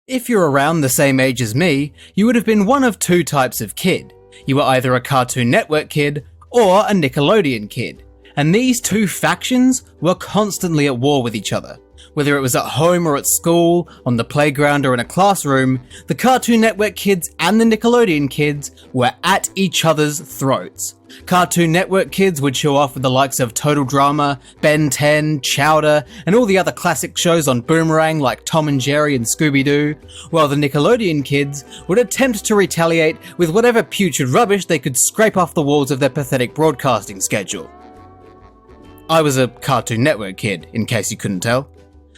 If you're around the same age as me, you would have been one of two types of kid. You were either a Cartoon Network kid or a Nickelodeon kid. And these two factions were constantly at war with each other. Whether it was at home or at school, on the playground or in a classroom, the Cartoon Network kids and the Nickelodeon kids were at each other's throats. Cartoon Network kids would show off with the likes of Total Drama, Ben 10, Chowder, and all the other classic shows on Boomerang like Tom and Jerry and Scooby-Doo, while the Nickelodeon kids would attempt to retaliate with whatever putrid rubbish they could scrape off the walls of their pathetic broadcasting schedule. I was a Cartoon Network kid, in case you couldn't tell.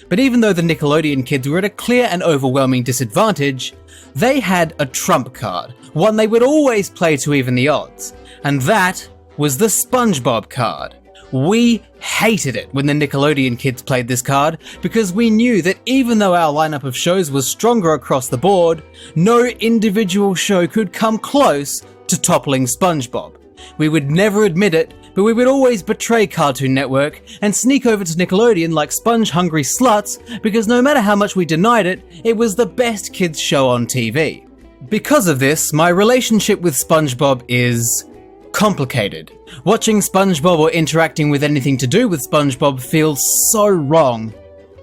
But even though the Nickelodeon kids were at a clear and overwhelming disadvantage, they had a trump card, one they would always play to even the odds, and that was the SpongeBob card. We hated it when the Nickelodeon kids played this card because we knew that even though our lineup of shows was stronger across the board, no individual show could come close to toppling SpongeBob. We would never admit it, but we would always betray Cartoon Network and sneak over to Nickelodeon like sponge-hungry sluts because no matter how much we denied it, it was the best kids show on TV. Because of this, my relationship with SpongeBob is complicated. Watching SpongeBob or interacting with anything to do with SpongeBob feels so wrong,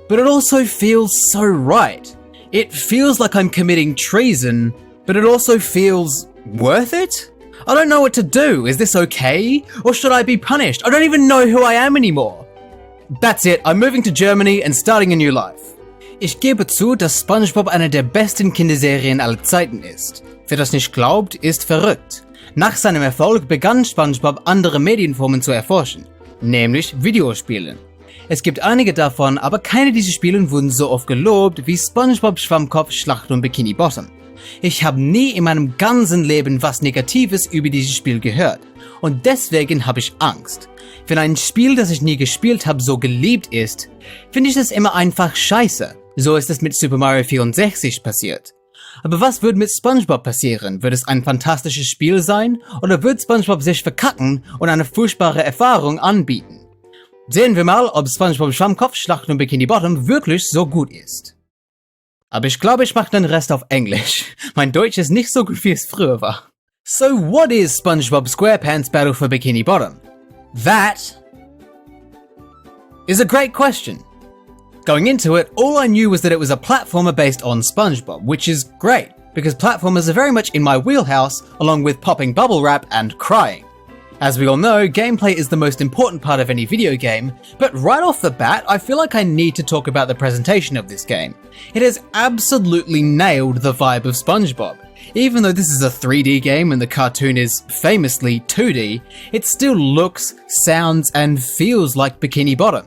but it also feels so right. It feels like I'm committing treason, but it also feels worth it? I don't know what to do. Is this okay? Or should I be punished? I don't even know who I am anymore. That's it. I'm moving to Germany and starting a new life. Ich gebe zu, dass SpongeBob eine der besten Kinderserien aller Zeiten ist. Wer das nicht glaubt, ist verrückt. Nach seinem Erfolg begann SpongeBob andere Medienformen zu erforschen, nämlich Videospielen. Es gibt einige davon, aber keine dieser Spiele wurden so oft gelobt wie SpongeBob Schwammkopf Schlacht um Bikini Bottom. Ich habe nie in meinem ganzen Leben was Negatives über dieses Spiel gehört und deswegen habe ich Angst. Wenn ein Spiel, das ich nie gespielt habe, so geliebt ist, finde ich das immer einfach scheiße. So ist es mit Super Mario 64 passiert. Aber was würde mit SpongeBob passieren? Wird es ein fantastisches Spiel sein oder wird SpongeBob sich verkacken und eine furchtbare Erfahrung anbieten? Sehen wir mal, ob SpongeBob Schwammkopf Schlacht um Bikini Bottom wirklich so gut ist. Aber ich glaube, ich mache den Rest auf Englisch. Mein Deutsch ist nicht so gut, wie es früher war. So what is SpongeBob SquarePants Battle for Bikini Bottom? That is a great question. Going into it, all I knew was that it was a platformer based on SpongeBob, which is great, because platformers are very much in my wheelhouse, along with popping bubble wrap and crying. As we all know, gameplay is the most important part of any video game, but right off the bat, I feel like I need to talk about the presentation of this game. It has absolutely nailed the vibe of SpongeBob. Even though this is a 3D game and the cartoon is famously 2D, it still looks, sounds, and feels like Bikini Bottom.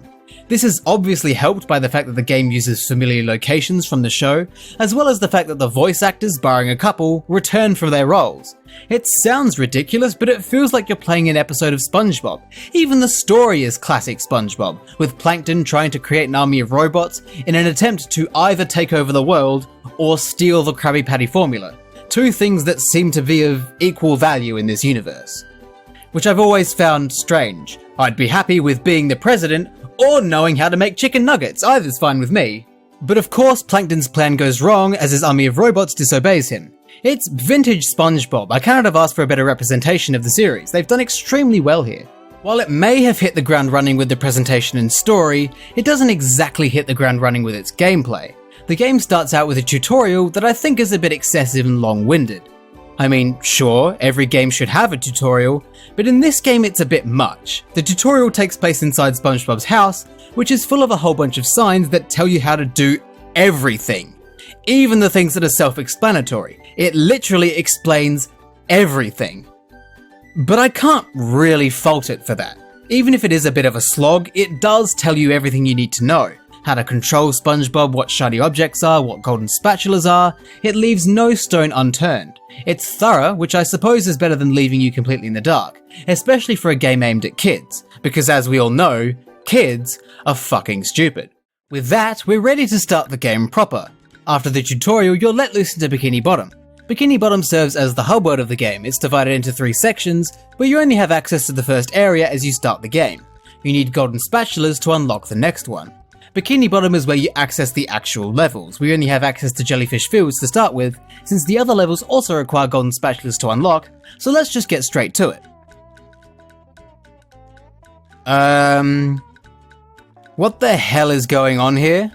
This is obviously helped by the fact that the game uses familiar locations from the show, as well as the fact that the voice actors, barring a couple, return from their roles. It sounds ridiculous, but it feels like you're playing an episode of SpongeBob. Even the story is classic SpongeBob, with Plankton trying to create an army of robots in an attempt to either take over the world or steal the Krabby Patty formula. Two things that seem to be of equal value in this universe. Which I've always found strange. I'd be happy with being the president or knowing how to make chicken nuggets, either's fine with me. But of course Plankton's plan goes wrong as his army of robots disobeys him. It's vintage SpongeBob. I cannot have asked for a better representation of the series. They've done extremely well here. While it may have hit the ground running with the presentation and story, it doesn't exactly hit the ground running with its gameplay. The game starts out with a tutorial that I think is a bit excessive and long-winded. I mean, sure, every game should have a tutorial, but in this game it's a bit much. The tutorial takes place inside SpongeBob's house, which is full of a whole bunch of signs that tell you how to do everything. Even the things that are self-explanatory. It literally explains everything. But I can't really fault it for that. Even if it is a bit of a slog, it does tell you everything you need to know. How to control SpongeBob, what shiny objects are, what golden spatulas are. It leaves no stone unturned. It's thorough, which I suppose is better than leaving you completely in the dark, especially for a game aimed at kids, because as we all know, kids are fucking stupid. With that, we're ready to start the game proper. After the tutorial, you're let loose into Bikini Bottom. Bikini Bottom serves as the hub world of the game. It's divided into 3 sections, but you only have access to the first area as you start the game. You need golden spatulas to unlock the next one. Bikini Bottom is where you access the actual levels. We only have access to Jellyfish Fields to start with, since the other levels also require golden spatulas to unlock, so let's just get straight to it. What the hell is going on here?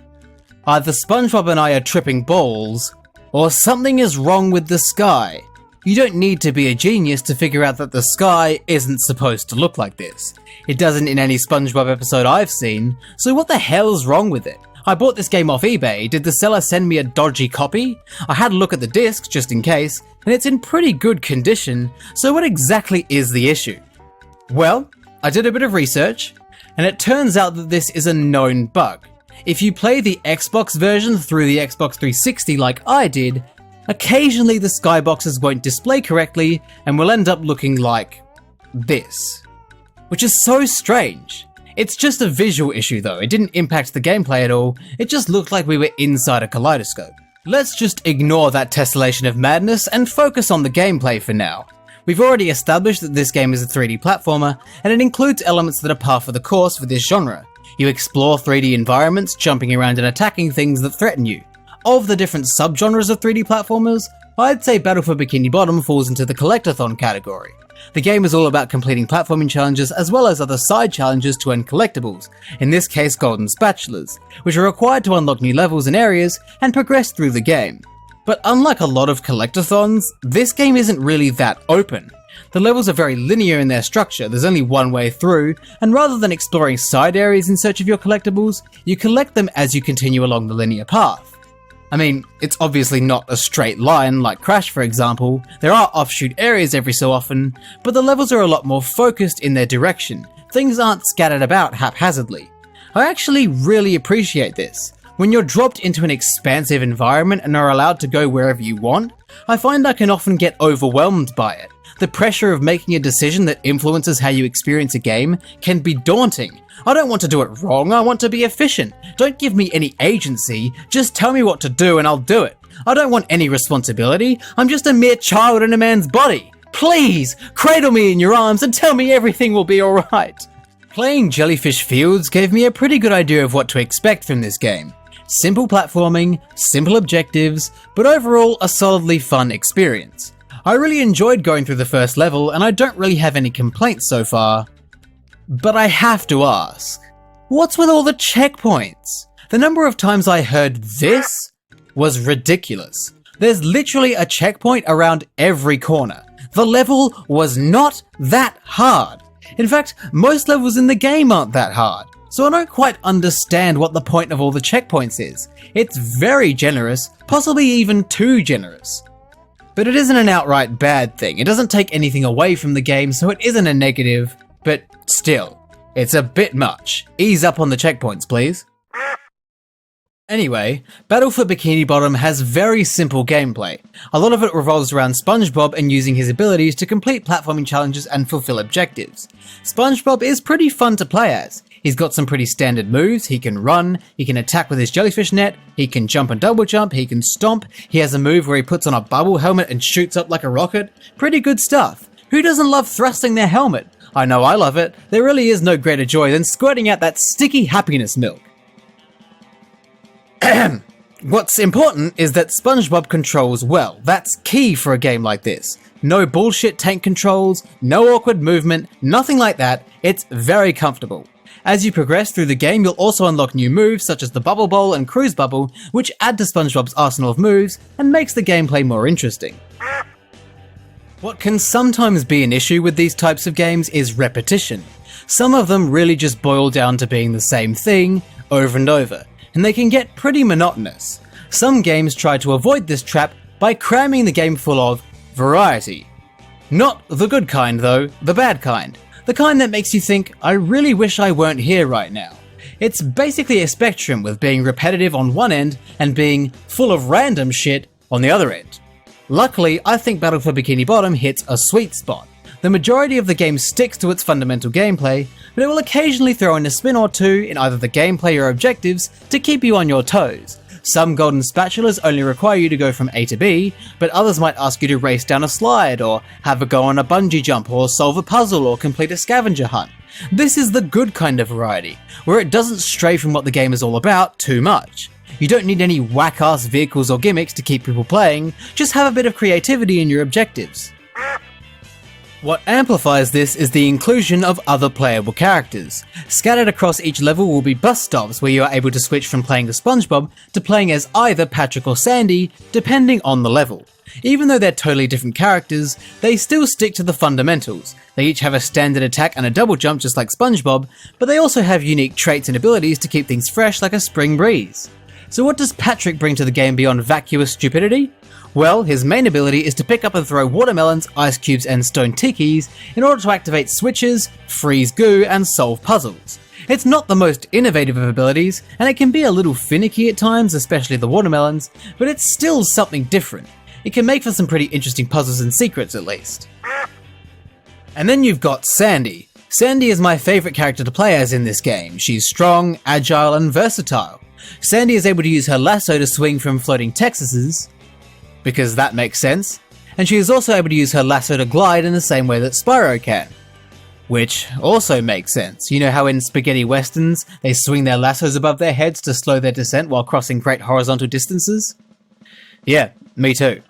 Either SpongeBob and I are tripping balls, or something is wrong with the sky. You don't need to be a genius to figure out that the sky isn't supposed to look like this. It doesn't in any SpongeBob episode I've seen, so what the hell is wrong with it? I bought this game off eBay. Did the seller send me a dodgy copy? I had a look at the disc just in case, and it's in pretty good condition, so what exactly is the issue? Well, I did a bit of research, and it turns out that this is a known bug. If you play the Xbox version through the Xbox 360 like I did, occasionally the skyboxes won't display correctly and will end up looking like this. Which is so strange. It's just a visual issue though, it didn't impact the gameplay at all, it just looked like we were inside a kaleidoscope. Let's just ignore that tessellation of madness and focus on the gameplay for now. We've already established that this game is a 3D platformer, and it includes elements that are par for the course for this genre. You explore 3D environments, jumping around and attacking things that threaten you. Of the different subgenres of 3D platformers, I'd say Battle for Bikini Bottom falls into the collectathon category. The game is all about completing platforming challenges as well as other side challenges to earn collectibles, in this case golden spatulas, which are required to unlock new levels and areas and progress through the game. But unlike a lot of collectathons, this game isn't really that open. The levels are very linear in their structure, there's only one way through, and rather than exploring side areas in search of your collectibles, you collect them as you continue along the linear path. I mean, it's obviously not a straight line like Crash for example, there are offshoot areas every so often, but the levels are a lot more focused in their direction, things aren't scattered about haphazardly. I actually really appreciate this. When you're dropped into an expansive environment and are allowed to go wherever you want, I find I can often get overwhelmed by it. The pressure of making a decision that influences how you experience a game can be daunting. I don't want to do it wrong, I want to be efficient. Don't give me any agency, just tell me what to do and I'll do it. I don't want any responsibility, I'm just a mere child in a man's body. Please, cradle me in your arms and tell me everything will be alright. Playing Jellyfish Fields gave me a pretty good idea of what to expect from this game. Simple platforming, simple objectives, but overall a solidly fun experience. I really enjoyed going through the first level and I don't really have any complaints so far. But I have to ask, what's with all the checkpoints? The number of times I heard this was ridiculous. There's literally a checkpoint around every corner. The level was not that hard. In fact, most levels in the game aren't that hard. So I don't quite understand what the point of all the checkpoints is. It's very generous, possibly even too generous. But it isn't an outright bad thing. It doesn't take anything away from the game, so it isn't a negative, but still, it's a bit much. Ease up on the checkpoints, please. Anyway, Battle for Bikini Bottom has very simple gameplay. A lot of it revolves around SpongeBob and using his abilities to complete platforming challenges and fulfill objectives. SpongeBob is pretty fun to play as. He's got some pretty standard moves, he can run, he can attack with his jellyfish net, he can jump and double jump, he can stomp, he has a move where he puts on a bubble helmet and shoots up like a rocket. Pretty good stuff. Who doesn't love thrusting their helmet? I know I love it. There really is no greater joy than squirting out that sticky happiness milk. What's important is that SpongeBob controls well. That's key for a game like this. No bullshit tank controls, no awkward movement, nothing like that. It's very comfortable. As you progress through the game, you'll also unlock new moves such as the Bubble Bowl and Cruise Bubble, which add to SpongeBob's arsenal of moves and makes the gameplay more interesting. What can sometimes be an issue with these types of games is repetition. Some of them really just boil down to being the same thing over and over, and they can get pretty monotonous. Some games try to avoid this trap by cramming the game full of variety. Not the good kind though, the bad kind. The kind that makes you think, I really wish I weren't here right now. It's basically a spectrum with being repetitive on one end and being full of random shit on the other end. Luckily, I think Battle for Bikini Bottom hits a sweet spot. The majority of the game sticks to its fundamental gameplay, but it will occasionally throw in a spin or two in either the gameplay or objectives to keep you on your toes. Some golden spatulas only require you to go from A to B, but others might ask you to race down a slide, or have a go on a bungee jump, or solve a puzzle, or complete a scavenger hunt. This is the good kind of variety, where it doesn't stray from what the game is all about too much. You don't need any whack-ass vehicles or gimmicks to keep people playing, just have a bit of creativity in your objectives. What amplifies this is the inclusion of other playable characters. Scattered across each level will be bus stops where you are able to switch from playing as SpongeBob to playing as either Patrick or Sandy, depending on the level. Even though they're totally different characters, they still stick to the fundamentals. They each have a standard attack and a double jump just like SpongeBob, but they also have unique traits and abilities to keep things fresh like a spring breeze. So what does Patrick bring to the game beyond vacuous stupidity? Well, his main ability is to pick up and throw watermelons, ice cubes and stone tikis in order to activate switches, freeze goo and solve puzzles. It's not the most innovative of abilities, and it can be a little finicky at times, especially the watermelons, but it's still something different. It can make for some pretty interesting puzzles and secrets at least. And then you've got Sandy. Sandy is my favourite character to play as in this game. She's strong, agile and versatile. Sandy is able to use her lasso to swing from floating Texases, because that makes sense, and she is also able to use her lasso to glide in the same way that Spyro can. Which also makes sense. You know how in spaghetti westerns, they swing their lassos above their heads to slow their descent while crossing great horizontal distances? Yeah, me too.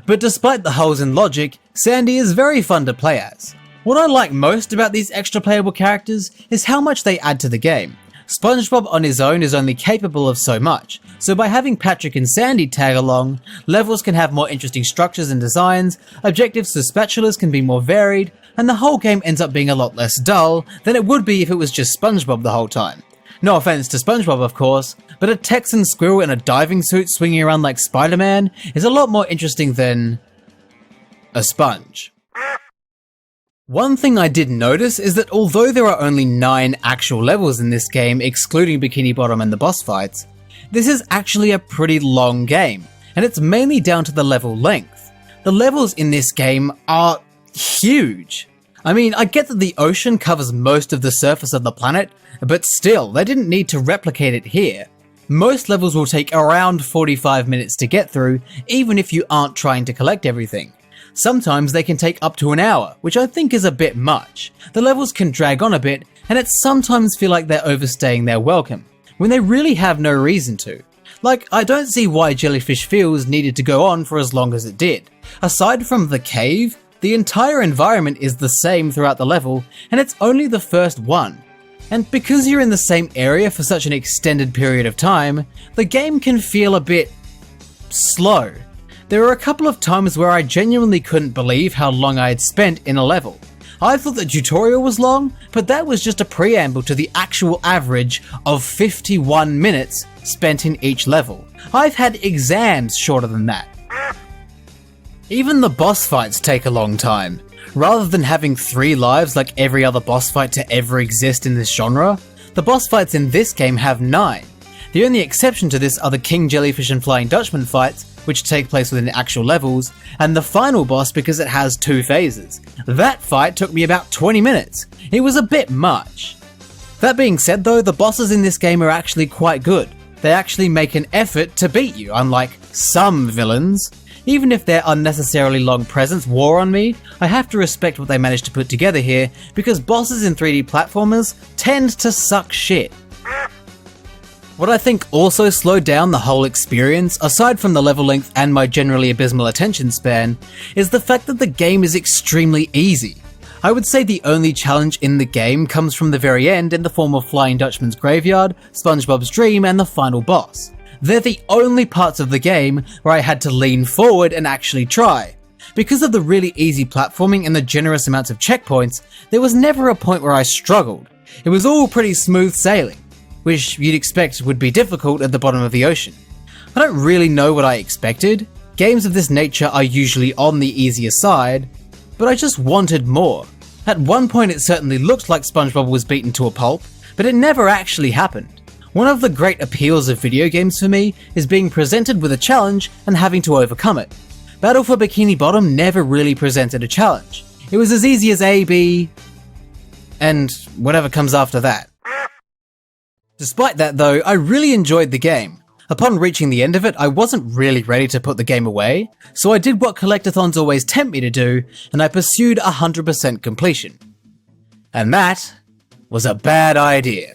But despite the holes in logic, Sandy is very fun to play as. What I like most about these extra playable characters is how much they add to the game. SpongeBob on his own is only capable of so much, so by having Patrick and Sandy tag along, levels can have more interesting structures and designs, objectives to spatulas can be more varied, and the whole game ends up being a lot less dull than it would be if it was just SpongeBob the whole time. No offense to SpongeBob of course, but a Texan squirrel in a diving suit swinging around like Spider-Man is a lot more interesting than a sponge. One thing I did notice is that although there are only 9 actual levels in this game, excluding Bikini Bottom and the boss fights, this is actually a pretty long game, and it's mainly down to the level length. The levels in this game are huge. I mean, I get that the ocean covers most of the surface of the planet, but still, they didn't need to replicate it here. Most levels will take around 45 minutes to get through, even if you aren't trying to collect everything. Sometimes they can take up to an hour, which I think is a bit much. The levels can drag on a bit, and it sometimes feel like they're overstaying their welcome, when they really have no reason to. Like, I don't see why Jellyfish Fields needed to go on for as long as it did. Aside from the cave, the entire environment is the same throughout the level, and it's only the first one. And because you're in the same area for such an extended period of time, the game can feel a bit slow. There were a couple of times where I genuinely couldn't believe how long I had spent in a level. I thought the tutorial was long, but that was just a preamble to the actual average of 51 minutes spent in each level. I've had exams shorter than that. Even the boss fights take a long time. Rather than having 3 lives like every other boss fight to ever exist in this genre, the boss fights in this game have 9. The only exception to this are the King Jellyfish and Flying Dutchman fights, which take place within actual levels, and the final boss because it has 2 phases. That fight took me about 20 minutes. It was a bit much. That being said though, the bosses in this game are actually quite good. They actually make an effort to beat you, unlike some villains. Even if their unnecessarily long presence wore on me, I have to respect what they managed to put together here, because bosses in 3D platformers tend to suck shit. What I think also slowed down the whole experience, aside from the level length and my generally abysmal attention span, is the fact that the game is extremely easy. I would say the only challenge in the game comes from the very end in the form of Flying Dutchman's graveyard, SpongeBob's dream, and the final boss. They're the only parts of the game where I had to lean forward and actually try. Because of the really easy platforming and the generous amounts of checkpoints, there was never a point where I struggled. It was all pretty smooth sailing, which you'd expect would be difficult at the bottom of the ocean. I don't really know what I expected. Games of this nature are usually on the easier side, but I just wanted more. At one point it certainly looked like SpongeBob was beaten to a pulp, but it never actually happened. One of the great appeals of video games for me is being presented with a challenge and having to overcome it. Battle for Bikini Bottom never really presented a challenge. It was as easy as A, B, and whatever comes after that. Despite that though, I really enjoyed the game. Upon reaching the end of it, I wasn't really ready to put the game away, so I did what collectathons always tempt me to do, and I pursued 100% completion. And that was a bad idea.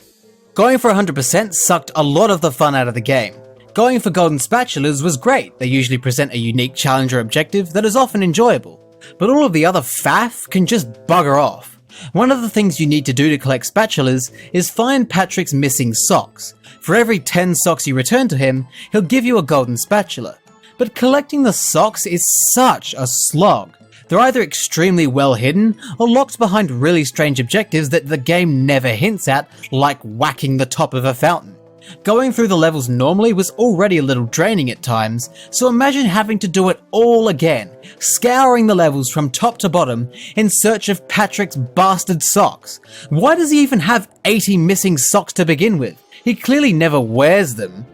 Going for 100% sucked a lot of the fun out of the game. Going for golden spatulas was great, they usually present a unique challenge or objective that is often enjoyable, but all of the other faff can just bugger off. One of the things you need to do to collect spatulas is find Patrick's missing socks. For every 10 socks you return to him, he'll give you a golden spatula. But collecting the socks is such a slog. They're either extremely well hidden, or locked behind really strange objectives that the game never hints at, like whacking the top of a fountain. Going through the levels normally was already a little draining at times, so imagine having to do it all again, scouring the levels from top to bottom in search of Patrick's bastard socks. Why does he even have 80 missing socks to begin with? He clearly never wears them.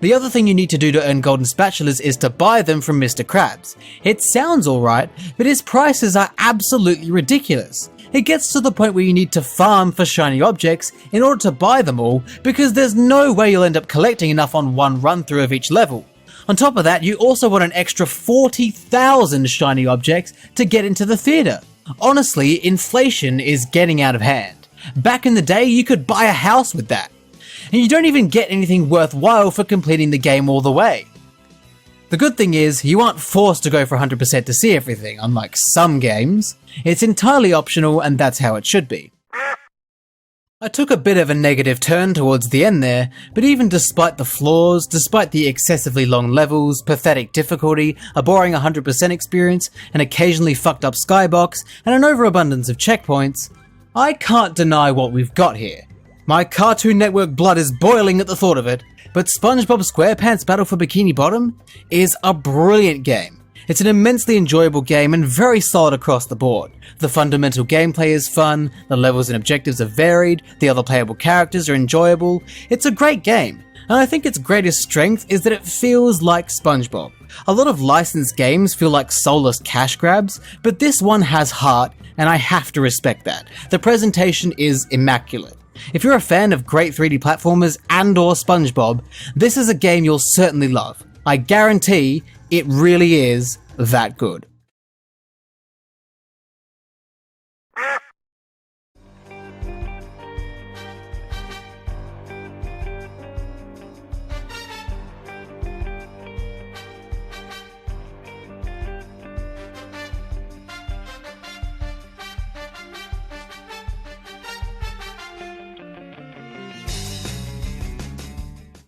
The other thing you need to do to earn golden spatulas is to buy them from Mr. Krabs. It sounds alright, but his prices are absolutely ridiculous. It gets to the point where you need to farm for shiny objects in order to buy them all, because there's no way you'll end up collecting enough on one run through of each level. On top of that, you also want an extra 40,000 shiny objects to get into the theatre. Honestly, inflation is getting out of hand. Back in the day, you could buy a house with that. And you don't even get anything worthwhile for completing the game all the way. The good thing is, you aren't forced to go for 100% to see everything, unlike some games. It's entirely optional, and that's how it should be. I took a bit of a negative turn towards the end there, but even despite the flaws, despite the excessively long levels, pathetic difficulty, a boring 100% experience, an occasionally fucked up skybox, and an overabundance of checkpoints, I can't deny what we've got here. My Cartoon Network blood is boiling at the thought of it, but SpongeBob SquarePants Battle for Bikini Bottom is a brilliant game. It's an immensely enjoyable game and very solid across the board. The fundamental gameplay is fun, the levels and objectives are varied, the other playable characters are enjoyable. It's a great game, and I think its greatest strength is that it feels like SpongeBob. A lot of licensed games feel like soulless cash grabs, but this one has heart, and I have to respect that. The presentation is immaculate. If you're a fan of great 3D platformers and/or SpongeBob, this is a game you'll certainly love. I guarantee it really is that good.